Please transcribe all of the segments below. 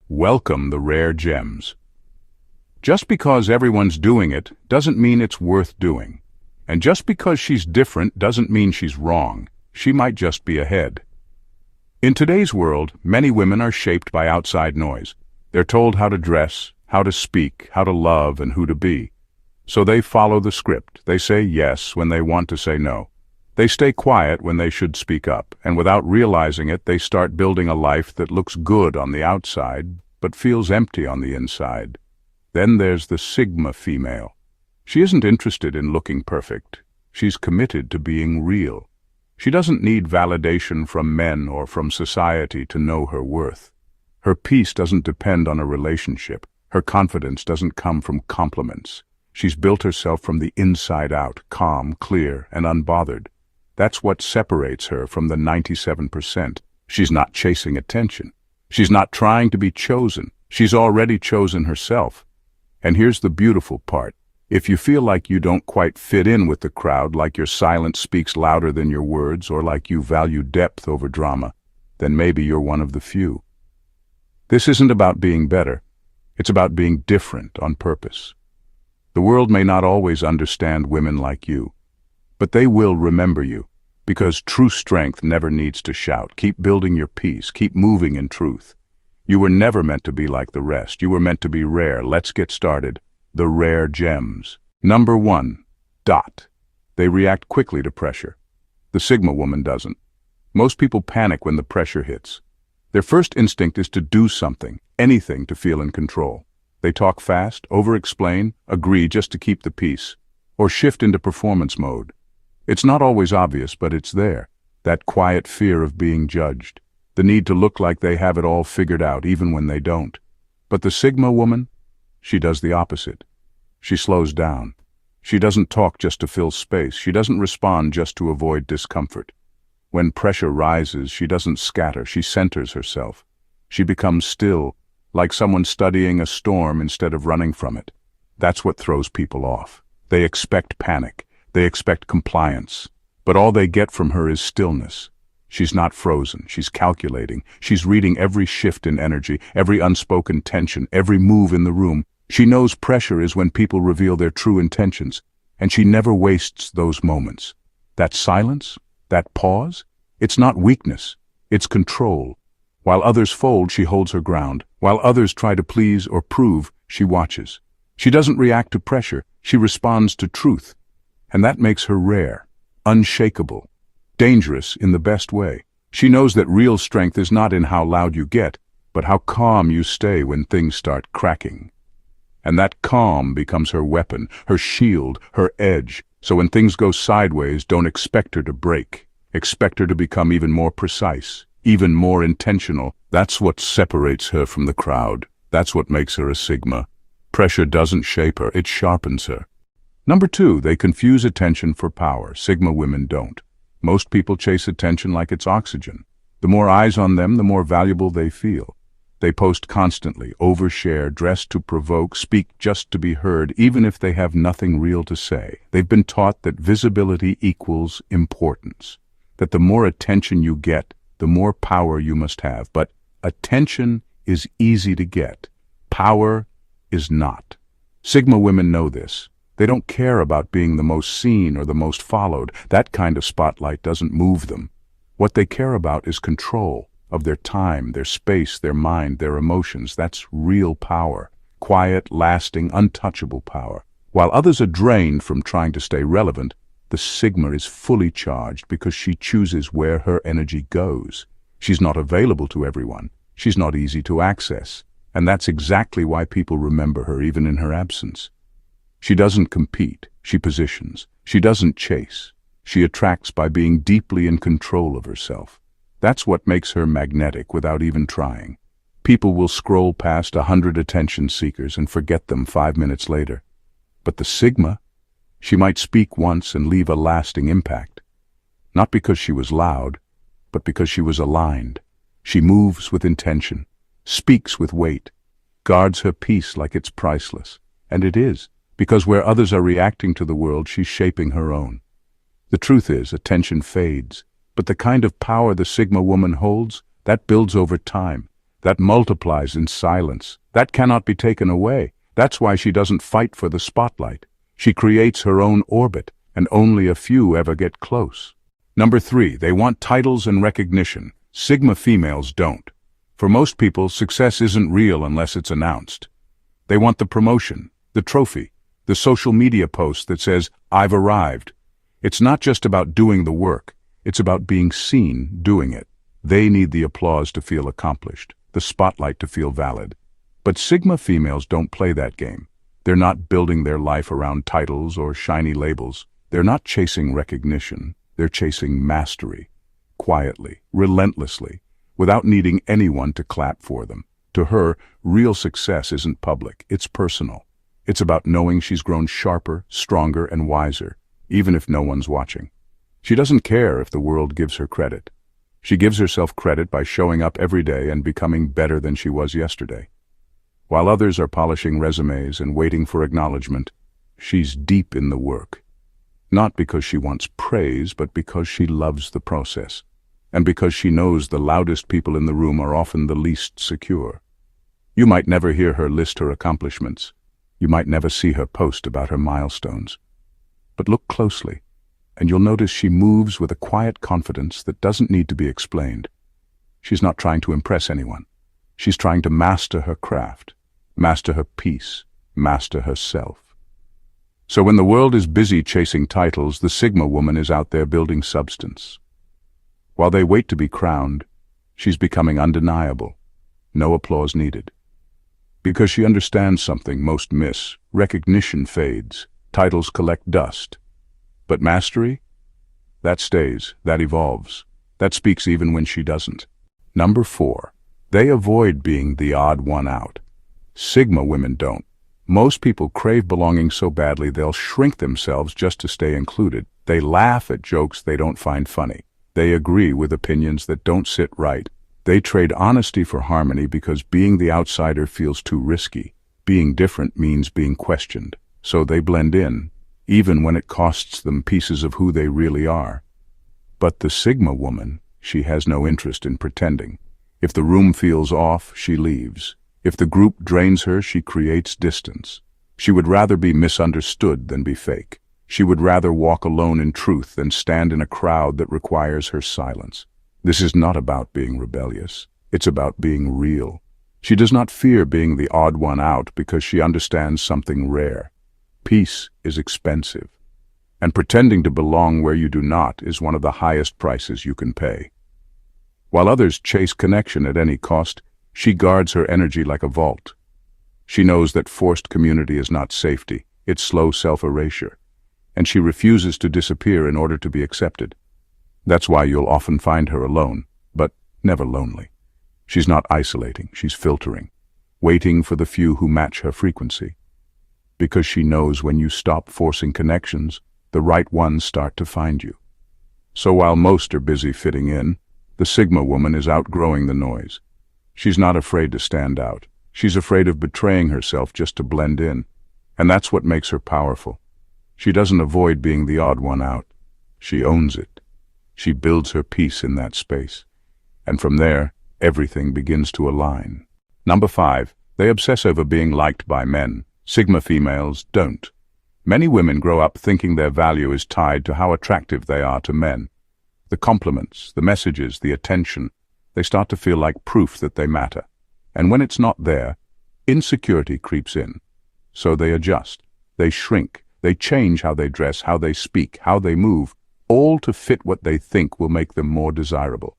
Welcome the rare gems. Just because everyone's doing it doesn't mean it's worth doing. And just because she's different doesn't mean she's wrong. She might just be ahead. In today's world, many women are shaped by outside noise. They're told how to dress, how to speak, how to love, and who to be. So they follow the script. They say yes when they want to say no. They stay quiet when they should speak up, and without realizing it, they start building a life that looks good on the outside, but feels empty on the inside. Then there's the Sigma female. She isn't interested in looking perfect. She's committed to being real. She doesn't need validation from men or from society to know her worth. Her peace doesn't depend on a relationship. Her confidence doesn't come from compliments. She's built herself from the inside out, calm, clear, and unbothered. That's what separates her from the 97%. She's not chasing attention. She's not trying to be chosen. She's already chosen herself. And here's the beautiful part. If you feel like you don't quite fit in with the crowd, like your silence speaks louder than your words, or like you value depth over drama, then maybe you're one of the few. This isn't about being better. It's about being different on purpose. The world may not always understand women like you, but they will remember you, because true strength never needs to shout. Keep building your peace. Keep moving in truth. You were never meant to be like the rest. You were meant to be rare. Let's get started. The rare gems. Number 1. Dot. They react quickly to pressure. The Sigma woman doesn't. Most people panic when the pressure hits. Their first instinct is to do something, anything to feel in control. They talk fast, over-explain, agree just to keep the peace, or shift into performance mode. It's not always obvious, but it's there. That quiet fear of being judged. The need to look like they have it all figured out, even when they don't. But the Sigma woman? She does the opposite. She slows down. She doesn't talk just to fill space. She doesn't respond just to avoid discomfort. When pressure rises, she doesn't scatter. She centers herself. She becomes still, like someone studying a storm instead of running from it. That's what throws people off. They expect panic. They expect compliance, but all they get from her is stillness. She's not frozen. She's calculating. She's reading every shift in energy, every unspoken tension, every move in the room. She knows pressure is when people reveal their true intentions, and she never wastes those moments. That silence, that pause, it's not weakness, it's control. While others fold, she holds her ground. While others try to please or prove, she watches. She doesn't react to pressure. She responds to truth. And that makes her rare, unshakable, dangerous in the best way. She knows that real strength is not in how loud you get, but how calm you stay when things start cracking. And that calm becomes her weapon, her shield, her edge. So when things go sideways, don't expect her to break. Expect her to become even more precise, even more intentional. That's what separates her from the crowd. That's what makes her a Sigma. Pressure doesn't shape her, it sharpens her. Number 2, they confuse attention for power. Sigma women don't. Most people chase attention like it's oxygen. The more eyes on them, the more valuable they feel. They post constantly, overshare, dress to provoke, speak just to be heard, even if they have nothing real to say. They've been taught that visibility equals importance, that the more attention you get, the more power you must have. But attention is easy to get. Power is not. Sigma women know this. They don't care about being the most seen or the most followed. That kind of spotlight doesn't move them. What they care about is control of their time, their space, their mind, their emotions. That's real power. Quiet, lasting, untouchable power. While others are drained from trying to stay relevant, the Sigma is fully charged because she chooses where her energy goes. She's not available to everyone. She's not easy to access. And that's exactly why people remember her even in her absence. She doesn't compete, she positions. She doesn't chase. She attracts by being deeply in control of herself. That's what makes her magnetic without even trying. People will scroll past 100 attention seekers and forget them 5 minutes later. But the Sigma, she might speak once and leave a lasting impact. Not because she was loud, but because she was aligned. She moves with intention, speaks with weight, guards her peace like it's priceless. And it is. Because where others are reacting to the world, she's shaping her own. The truth is, attention fades, but the kind of power the Sigma woman holds, that builds over time. That multiplies in silence. That cannot be taken away. That's why she doesn't fight for the spotlight. She creates her own orbit, and only a few ever get close. Number 3, they want titles and recognition. Sigma females don't. For most people, success isn't real unless it's announced. They want the promotion, the trophy, the social media post that says, "I've arrived." It's not just about doing the work. It's about being seen doing it. They need the applause to feel accomplished, the spotlight to feel valid. But Sigma females don't play that game. They're not building their life around titles or shiny labels. They're not chasing recognition. They're chasing mastery, quietly, relentlessly, without needing anyone to clap for them. To her, real success isn't public, it's personal. It's about knowing she's grown sharper, stronger, and wiser, even if no one's watching. She doesn't care if the world gives her credit. She gives herself credit by showing up every day and becoming better than she was yesterday. While others are polishing resumes and waiting for acknowledgement, she's deep in the work. Not because she wants praise, but because she loves the process, and because she knows the loudest people in the room are often the least secure. You might never hear her list her accomplishments. You might never see her post about her milestones. But look closely, and you'll notice she moves with a quiet confidence that doesn't need to be explained. She's not trying to impress anyone. She's trying to master her craft, master her peace, master herself. So when the world is busy chasing titles, the Sigma woman is out there building substance. While they wait to be crowned, she's becoming undeniable. No applause needed. Because she understands something most miss. Recognition fades. Titles collect dust. But mastery? That stays. That evolves. That speaks even when she doesn't. Number 4. They avoid being the odd one out. Sigma women don't. Most people crave belonging so badly they'll shrink themselves just to stay included. They laugh at jokes they don't find funny. They agree with opinions that don't sit right. They trade honesty for harmony because being the outsider feels too risky. Being different means being questioned. So they blend in, even when it costs them pieces of who they really are. But the Sigma woman, she has no interest in pretending. If the room feels off, she leaves. If the group drains her, she creates distance. She would rather be misunderstood than be fake. She would rather walk alone in truth than stand in a crowd that requires her silence. This is not about being rebellious. It's about being real. She does not fear being the odd one out because she understands something rare. Peace is expensive, and pretending to belong where you do not is one of the highest prices you can pay. While others chase connection at any cost, she guards her energy like a vault. She knows that forced community is not safety, it's slow self-erasure, and she refuses to disappear in order to be accepted. That's why you'll often find her alone, but never lonely. She's not isolating, she's filtering, waiting for the few who match her frequency. Because she knows when you stop forcing connections, the right ones start to find you. So while most are busy fitting in, the Sigma woman is outgrowing the noise. She's not afraid to stand out. She's afraid of betraying herself just to blend in. And that's what makes her powerful. She doesn't avoid being the odd one out. She owns it. She builds her peace in that space. And from there, everything begins to align. Number 5. They obsess over being liked by men. Sigma females don't. Many women grow up thinking their value is tied to how attractive they are to men. The compliments, the messages, the attention, they start to feel like proof that they matter. And when it's not there, insecurity creeps in. So they adjust, they shrink, they change how they dress, how they speak, how they move, all to fit what they think will make them more desirable.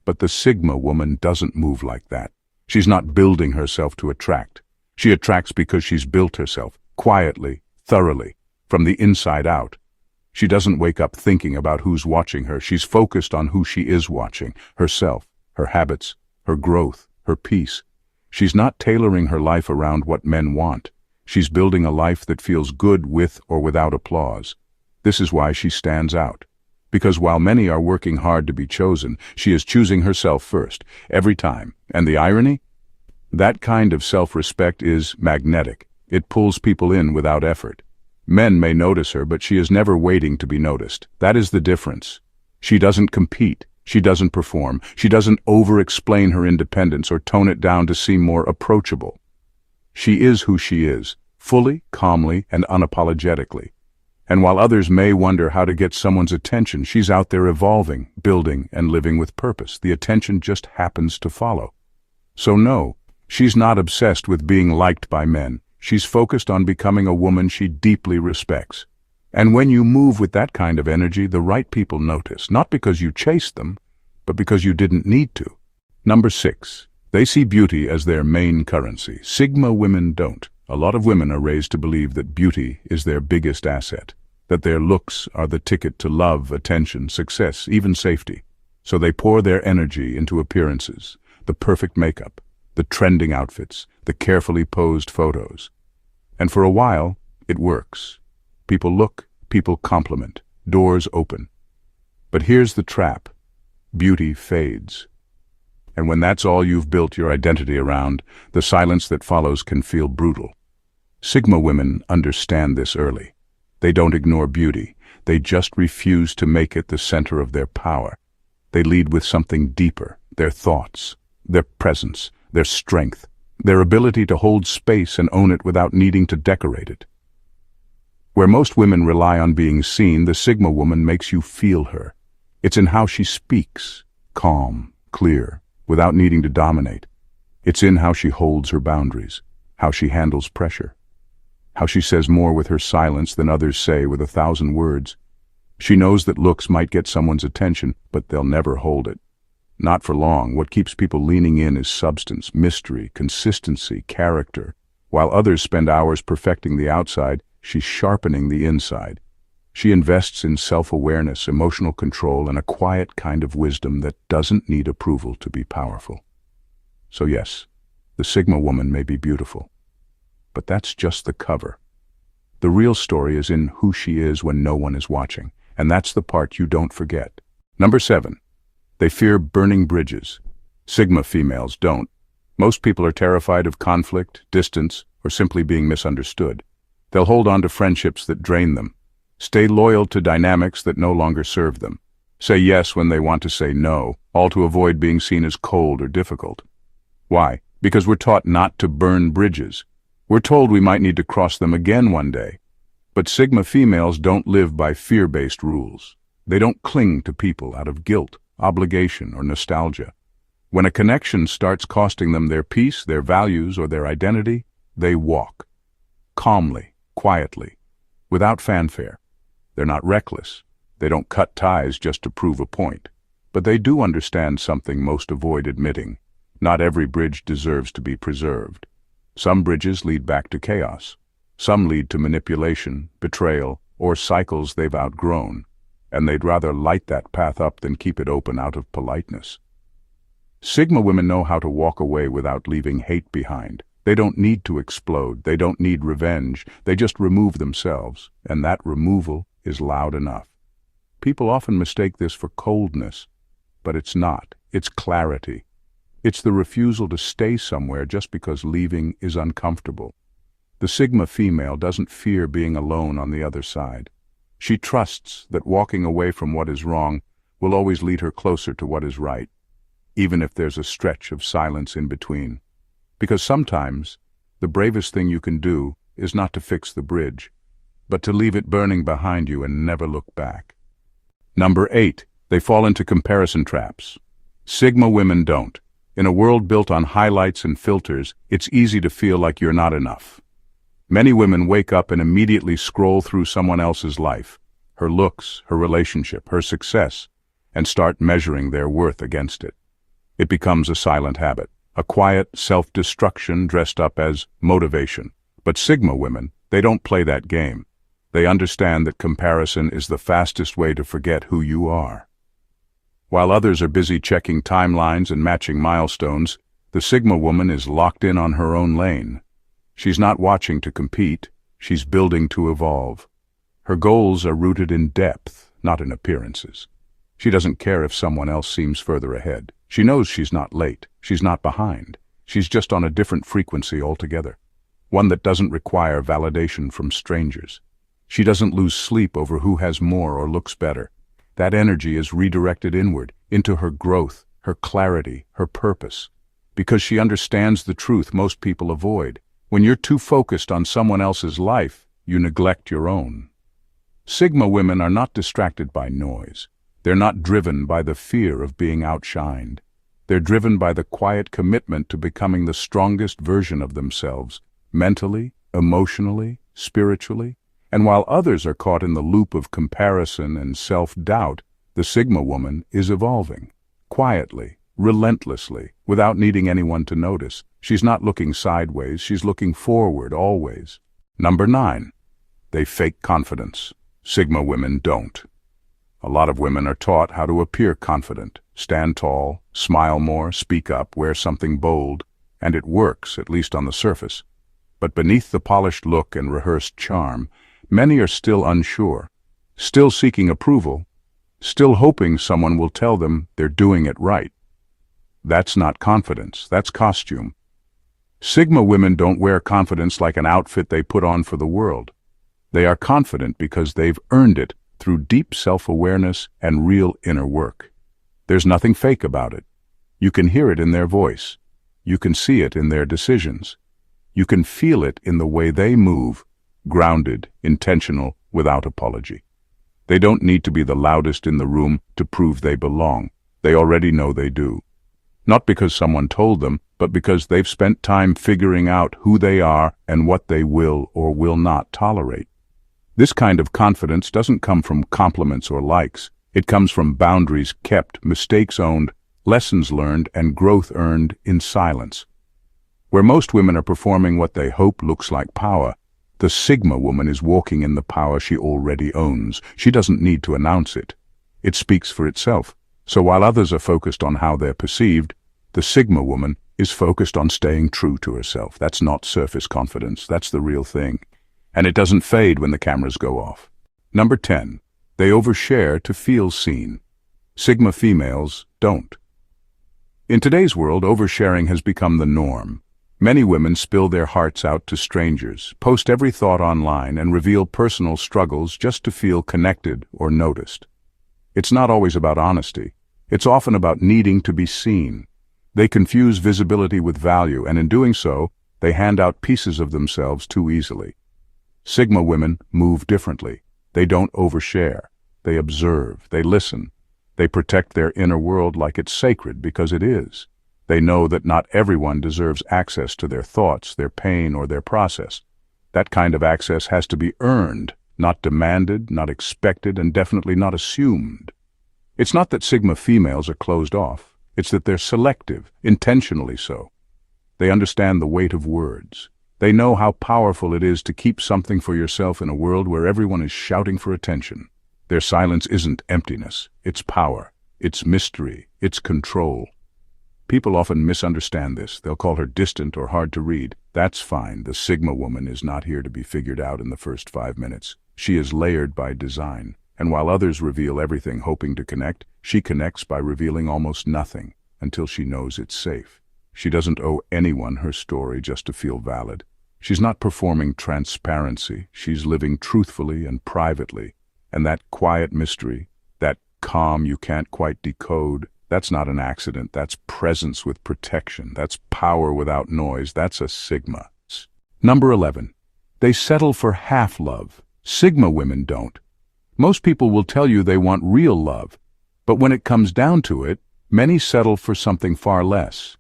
But the Sigma woman doesn't move like that. She's not building herself to attract. She attracts because she's built herself, quietly, thoroughly, from the inside out. She doesn't wake up thinking about who's watching her. She's focused on who she is watching, herself, her habits, her growth, her peace. She's not tailoring her life around what men want. She's building a life that feels good with or without applause. This is why she stands out. Because while many are working hard to be chosen, she is choosing herself first, every time. And the irony? That kind of self-respect is magnetic. It pulls people in without effort. Men may notice her, but she is never waiting to be noticed. That is the difference. She doesn't compete. She doesn't perform. She doesn't over-explain her independence or tone it down to seem more approachable. She is who she is, fully, calmly, and unapologetically. And while others may wonder how to get someone's attention, she's out there evolving, building, and living with purpose. The attention just happens to follow. So no, she's not obsessed with being liked by men. She's focused on becoming a woman she deeply respects. And when you move with that kind of energy, the right people notice, not because you chased them, but because you didn't need to. Number 6. They see beauty as their main currency. Sigma women don't. A lot of women are raised to believe that beauty is their biggest asset, that their looks are the ticket to love, attention, success, even safety. So they pour their energy into appearances, the perfect makeup, the trending outfits, the carefully posed photos. And for a while, it works. People look, people compliment, doors open. But here's the trap. Beauty fades. And when that's all you've built your identity around, the silence that follows can feel brutal. Sigma women understand this early. They don't ignore beauty. They just refuse to make it the center of their power. They lead with something deeper, their thoughts, their presence, their strength, their ability to hold space and own it without needing to decorate it. Where most women rely on being seen, the Sigma woman makes you feel her. It's in how she speaks, calm, clear, without needing to dominate. It's in how she holds her boundaries, how she handles pressure, how she says more with her silence than others say with 1,000 words. She knows that looks might get someone's attention, but they'll never hold it. Not for long. What keeps people leaning in is substance, mystery, consistency, character. While others spend hours perfecting the outside, she's sharpening the inside. She invests in self-awareness, emotional control, and a quiet kind of wisdom that doesn't need approval to be powerful. So yes, the Sigma woman may be beautiful, but that's just the cover. The real story is in who she is when no one is watching, and that's the part you don't forget. Number 7. They fear burning bridges. Sigma females don't. Most people are terrified of conflict, distance, or simply being misunderstood. They'll hold on to friendships that drain them, stay loyal to dynamics that no longer serve them, say yes when they want to say no, all to avoid being seen as cold or difficult. Why? Because we're taught not to burn bridges. We're told we might need to cross them again one day. But Sigma females don't live by fear-based rules. They don't cling to people out of guilt, obligation, or nostalgia. When a connection starts costing them their peace, their values, or their identity, they walk. Calmly, quietly, without fanfare. They're not reckless. They don't cut ties just to prove a point. But they do understand something most avoid admitting. Not every bridge deserves to be preserved. Some bridges lead back to chaos. Some lead to manipulation, betrayal, or cycles they've outgrown. And they'd rather light that path up than keep it open out of politeness. Sigma women know how to walk away without leaving hate behind. They don't need to explode. They don't need revenge. They just remove themselves, and that removal is loud enough. People often mistake this for coldness, but it's not. It's clarity. It's the refusal to stay somewhere just because leaving is uncomfortable. The Sigma female doesn't fear being alone on the other side. She trusts that walking away from what is wrong will always lead her closer to what is right, even if there's a stretch of silence in between. Because sometimes, the bravest thing you can do is not to fix the bridge, but to leave it burning behind you and never look back. Number 8. They fall into comparison traps. Sigma women don't. In a world built on highlights and filters, it's easy to feel like you're not enough. Many women wake up and immediately scroll through someone else's life, her looks, her relationship, her success, and start measuring their worth against it. It becomes a silent habit, a quiet self-destruction dressed up as motivation. But Sigma women, they don't play that game. They understand that comparison is the fastest way to forget who you are. While others are busy checking timelines and matching milestones, the Sigma woman is locked in on her own lane. She's not watching to compete, she's building to evolve. Her goals are rooted in depth, not in appearances. She doesn't care if someone else seems further ahead. She knows she's not late, she's not behind. She's just on a different frequency altogether, one that doesn't require validation from strangers. She doesn't lose sleep over who has more or looks better. That energy is redirected inward, into her growth, her clarity, her purpose. Because she understands the truth most people avoid. When you're too focused on someone else's life, you neglect your own. Sigma women are not distracted by noise. They're not driven by the fear of being outshined. They're driven by the quiet commitment to becoming the strongest version of themselves, mentally, emotionally, spiritually. And while others are caught in the loop of comparison and self-doubt, the Sigma woman is evolving, quietly, relentlessly, without needing anyone to notice. She's not looking sideways, she's looking forward always. Number 9. They fake confidence. Sigma women don't. A lot of women are taught how to appear confident, stand tall, smile more, speak up, wear something bold, and it works, at least on the surface. But beneath the polished look and rehearsed charm, many are still unsure, still seeking approval, still hoping someone will tell them they're doing it right. That's not confidence, that's costume. Sigma women don't wear confidence like an outfit they put on for the world. They are confident because they've earned it through deep self-awareness and real inner work. There's nothing fake about it. You can hear it in their voice. You can see it in their decisions. You can feel it in the way they move, grounded, intentional, without apology. They don't need to be the loudest in the room to prove they belong. They already know they do. Not because someone told them, but because they've spent time figuring out who they are and what they will or will not tolerate. This kind of confidence doesn't come from compliments or likes. It comes from boundaries kept, mistakes owned, lessons learned, and growth earned in silence. Where most women are performing what they hope looks like power, the Sigma woman is walking in the power she already owns. She doesn't need to announce it. It speaks for itself. So while others are focused on how they're perceived, the Sigma woman is focused on staying true to herself. That's not surface confidence. That's the real thing. And it doesn't fade when the cameras go off. Number 10. They overshare to feel seen. Sigma females don't. In today's world, oversharing has become the norm. Many women spill their hearts out to strangers, post every thought online, and reveal personal struggles just to feel connected or noticed. It's not always about honesty. It's often about needing to be seen. They confuse visibility with value, and in doing so, they hand out pieces of themselves too easily. Sigma women move differently. They don't overshare. They observe. They listen. They protect their inner world like it's sacred because it is. They know that not everyone deserves access to their thoughts, their pain, or their process. That kind of access has to be earned, not demanded, not expected, and definitely not assumed. It's not that Sigma females are closed off. It's that they're selective, intentionally so. They understand the weight of words. They know how powerful it is to keep something for yourself in a world where everyone is shouting for attention. Their silence isn't emptiness. It's power. It's mystery. It's control. People often misunderstand this. They'll call her distant or hard to read. That's fine. The Sigma woman is not here to be figured out in the first 5 minutes. She is layered by design. And while others reveal everything hoping to connect, she connects by revealing almost nothing until she knows it's safe. She doesn't owe anyone her story just to feel valid. She's not performing transparency. She's living truthfully and privately. And that quiet mystery, that calm you can't quite decode, that's not an accident. That's presence with protection. That's power without noise. That's a Sigma. Number 11. They settle for half love. Sigma women don't. Most people will tell you they want real love, but when it comes down to it, many settle for something far less.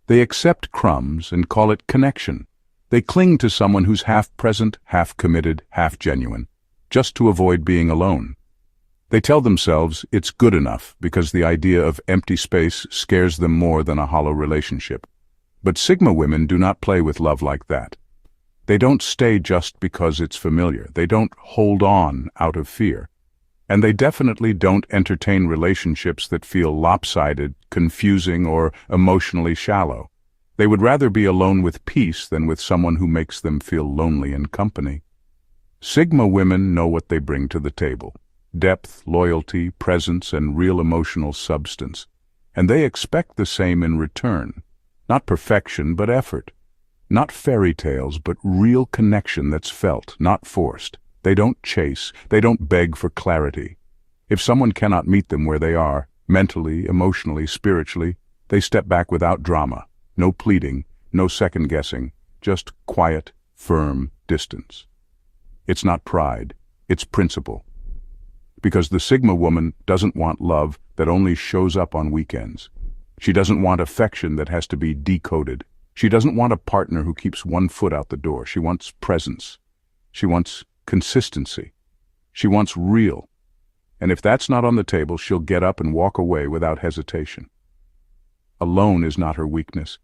They accept crumbs and call it connection. They cling to someone who's half present, half committed, half genuine, just to avoid being alone. They tell themselves it's good enough because the idea of empty space scares them more than a hollow relationship. But Sigma women do not play with love like that. They don't stay just because it's familiar. They don't hold on out of fear. And they definitely don't entertain relationships that feel lopsided, confusing, or emotionally shallow. They would rather be alone with peace than with someone who makes them feel lonely in company. Sigma women know what they bring to the table: depth, loyalty, presence, and real emotional substance. And they expect the same in return. Not perfection, but effort. Not fairy tales, but real connection that's felt, not forced. They don't chase. They don't beg for clarity. If someone cannot meet them where they are, Mentally, emotionally, spiritually, they step back without drama. No pleading, no second-guessing, just quiet, firm distance. It's not pride, it's principle. Because the Sigma woman doesn't want love that only shows up on weekends. She doesn't want affection that has to be decoded. She doesn't want a partner who keeps one foot out the door. She wants presence. She wants consistency. She wants real. And if that's not on the table, she'll get up and walk away without hesitation. Alone is not her weakness.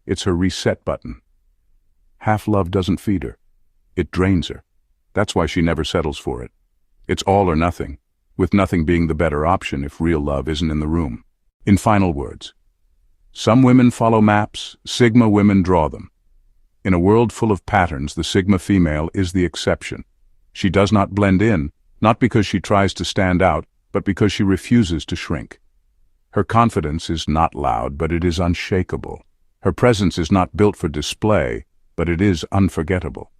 It's her reset button. Half love doesn't feed her. It drains her. That's why she never settles for it. It's all or nothing, with nothing being the better option if real love isn't in the room. In final words, some women follow maps, Sigma women draw them. In a world full of patterns, the Sigma female is the exception. She does not blend in, not because she tries to stand out, but because she refuses to shrink. Her confidence is not loud, but it is unshakable. Her presence is not built for display, but it is unforgettable.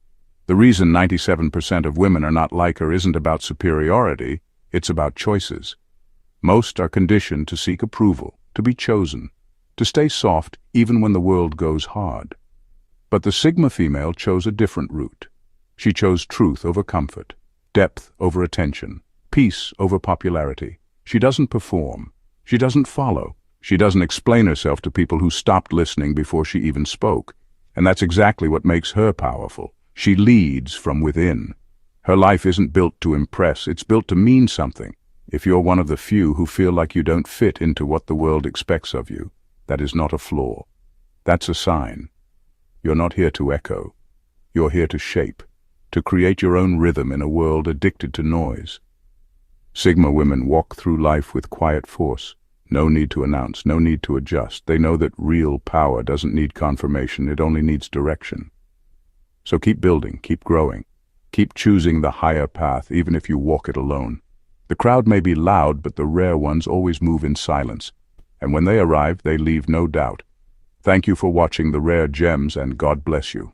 The reason 97% of women are not like her isn't about superiority, it's about choices. Most are conditioned to seek approval, to be chosen, to stay soft even when the world goes hard. But the Sigma female chose a different route. She chose truth over comfort, depth over attention, peace over popularity. She doesn't perform. She doesn't follow. She doesn't explain herself to people who stopped listening before she even spoke. And that's exactly what makes her powerful. She leads from within. Her life isn't built to impress, it's built to mean something. If you're one of the few who feel like you don't fit into what the world expects of you, that is not a flaw. That's a sign. You're not here to echo. You're here to shape, to create your own rhythm in a world addicted to noise. Sigma women walk through life with quiet force. No need to announce, no need to adjust. They know that real power doesn't need confirmation, it only needs direction. So keep building, keep growing. Keep choosing the higher path, even if you walk it alone. The crowd may be loud, but the rare ones always move in silence. And when they arrive, they leave no doubt. Thank you for watching The Rare Gems, and God bless you.